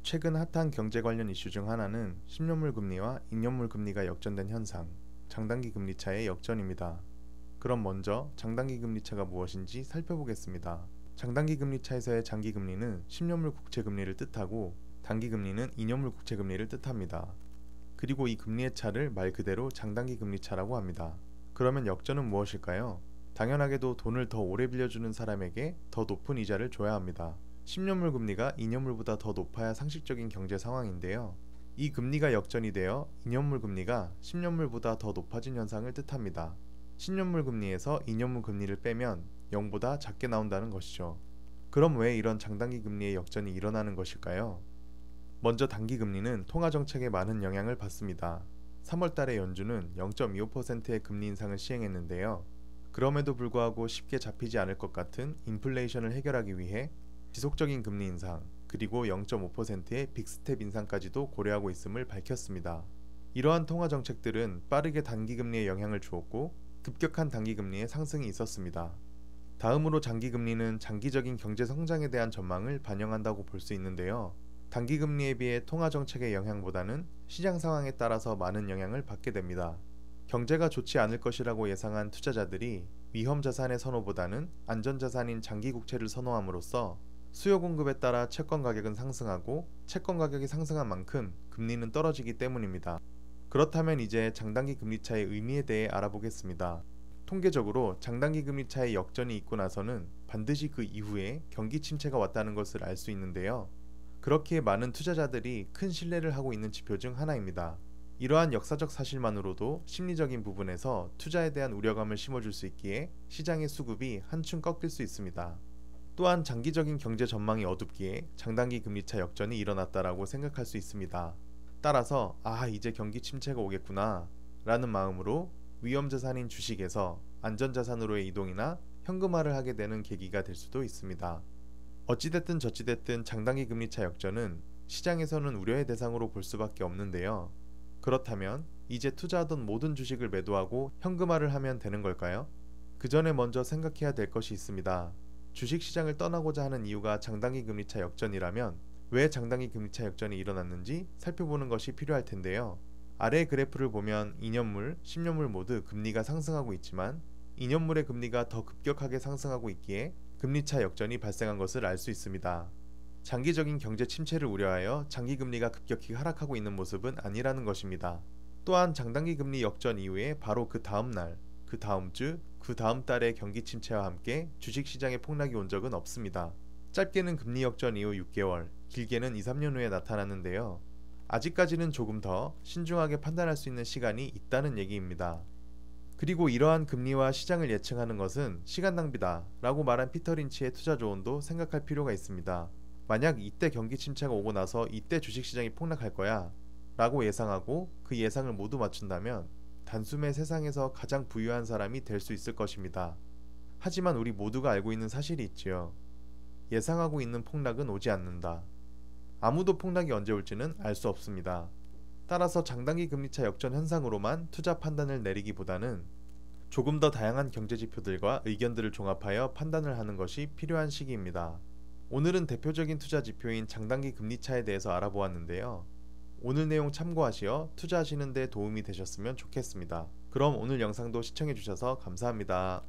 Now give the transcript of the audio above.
최근 핫한 경제 관련 이슈 중 하나는 10년물 금리와 2년물 금리가 역전된 현상, 장단기 금리차의 역전입니다. 그럼 먼저 장단기 금리차가 무엇인지 살펴보겠습니다. 장단기 금리차에서의 장기 금리는 10년물 국채 금리를 뜻하고 단기 금리는 2년물 국채 금리를 뜻합니다. 그리고 이 금리의 차를 말 그대로 장단기 금리차라고 합니다. 그러면 역전은 무엇일까요? 당연하게도 돈을 더 오래 빌려주는 사람에게 더 높은 이자를 줘야 합니다. 10년물 금리가 2년물보다 더 높아야 상식적인 경제 상황인데요. 이 금리가 역전이 되어 2년물 금리가 10년물보다 더 높아진 현상을 뜻합니다. 10년물 금리에서 2년물 금리를 빼면 0보다 작게 나온다는 것이죠. 그럼 왜 이런 장단기 금리의 역전이 일어나는 것일까요? 먼저 단기 금리는 통화 정책에 많은 영향을 받습니다. 3월 달에 연준은 0.25%의 금리 인상을 시행했는데요. 그럼에도 불구하고 쉽게 잡히지 않을 것 같은 인플레이션을 해결하기 위해 지속적인 금리 인상, 그리고 0.5%의 빅스텝 인상까지도 고려하고 있음을 밝혔습니다. 이러한 통화 정책들은 빠르게 단기 금리에 영향을 주었고 급격한 단기 금리의 상승이 있었습니다. 다음으로 장기 금리는 장기적인 경제 성장에 대한 전망을 반영한다고 볼 수 있는데요. 단기 금리에 비해 통화 정책의 영향보다는 시장 상황에 따라서 많은 영향을 받게 됩니다. 경제가 좋지 않을 것이라고 예상한 투자자들이 위험 자산의 선호보다는 안전 자산인 장기 국채를 선호함으로써 수요 공급에 따라 채권 가격은 상승하고 채권 가격이 상승한 만큼 금리는 떨어지기 때문입니다. 그렇다면 이제 장단기 금리차의 의미에 대해 알아보겠습니다. 통계적으로 장단기 금리차의 역전이 있고 나서는 반드시 그 이후에 경기 침체가 왔다는 것을 알 수 있는데요. 그렇기에 많은 투자자들이 큰 신뢰를 하고 있는 지표 중 하나입니다. 이러한 역사적 사실만으로도 심리적인 부분에서 투자에 대한 우려감을 심어줄 수 있기에 시장의 수급이 한층 꺾일 수 있습니다. 또한 장기적인 경제 전망이 어둡기에 장단기 금리차 역전이 일어났다라고 생각할 수 있습니다. 따라서 이제 경기 침체가 오겠구나 라는 마음으로 위험자산인 주식에서 안전자산으로의 이동이나 현금화를 하게 되는 계기가 될 수도 있습니다. 어찌됐든 저찌됐든 장단기 금리차 역전은 시장에서는 우려의 대상으로 볼 수밖에 없는데요. 그렇다면 이제 투자하던 모든 주식을 매도하고 현금화를 하면 되는 걸까요? 그 전에 먼저 생각해야 될 것이 있습니다. 주식시장을 떠나고자 하는 이유가 장단기 금리차 역전이라면 왜 장단기 금리차 역전이 일어났는지 살펴보는 것이 필요할 텐데요. 아래의 그래프를 보면 2년물, 10년물 모두 금리가 상승하고 있지만 2년물의 금리가 더 급격하게 상승하고 있기에 금리차 역전이 발생한 것을 알 수 있습니다. 장기적인 경제 침체를 우려하여 장기 금리가 급격히 하락하고 있는 모습은 아니라는 것입니다. 또한 장단기 금리 역전 이후에 바로 그 다음 날, 그 다음 주, 그 다음 달의 경기 침체와 함께 주식시장에 폭락이 온 적은 없습니다. 짧게는 금리 역전 이후 6개월, 길게는 2, 3년 후에 나타났는데요. 아직까지는 조금 더 신중하게 판단할 수 있는 시간이 있다는 얘기입니다. 그리고 이러한 금리와 시장을 예측하는 것은 시간 낭비다 라고 말한 피터 린치의 투자 조언도 생각할 필요가 있습니다. 만약 이때 경기 침체가 오고 나서 이때 주식시장이 폭락할 거야 라고 예상하고 그 예상을 모두 맞춘다면 단숨에 세상에서 가장 부유한 사람이 될 수 있을 것입니다. 하지만 우리 모두가 알고 있는 사실이 있지요. 예상하고 있는 폭락은 오지 않는다. 아무도 폭락이 언제 올지는 알 수 없습니다. 따라서 장단기 금리차 역전 현상으로만 투자 판단을 내리기보다는 조금 더 다양한 경제 지표들과 의견들을 종합하여 판단을 하는 것이 필요한 시기입니다. 오늘은 대표적인 투자 지표인 장단기 금리차에 대해서 알아보았는데요. 오늘 내용 참고하시어 투자하시는 데 도움이 되셨으면 좋겠습니다. 그럼 오늘 영상도 시청해주셔서 감사합니다.